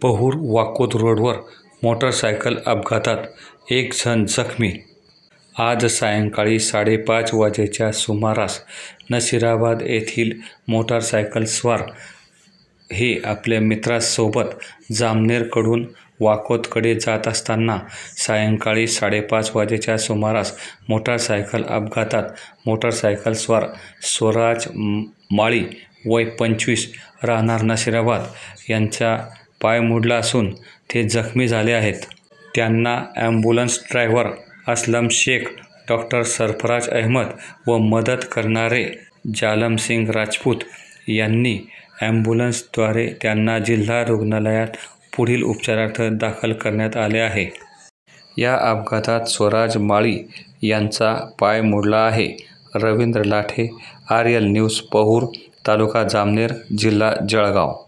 पहूर वाकोद रोडवर मोटरसायकल अपघातात एक जण जखमी. आज सायंकाळी 5:30 वाजेच्या सुमारास नशिराबाद येथील मोटरसायकलस्वार हे आपल्या मित्रासोबत जामनेरकडून वाकोदकडे जात असताना सायंकाळी 5:30 वाजेच्या सुमारास मोटरसायकल अपघातात मोटरसायकलस्वार स्वराज माळी वय 25 राहणार नशिराबाद यांचा पाय मोडला असून ते जखमी झाले आहेत. त्यांना ambulance driver Aslam Shaikh, doctor Sarfaraz Ahmad व मदत करणारे जालमसिंग राजपूत यांनी ॲम्ब्युलन्सद्वारे त्यांना जिल्हा रुग्णालयात पुढील उपचारार्थ दाखल करण्यात आले आहे. या अपघातात स्वराज माळी यांचा पाय मोडला आहे. रवींद्र लाठे, आर्यल न्यूज, पहूर, तालुका जामनेर, जिल्हा जळगाव.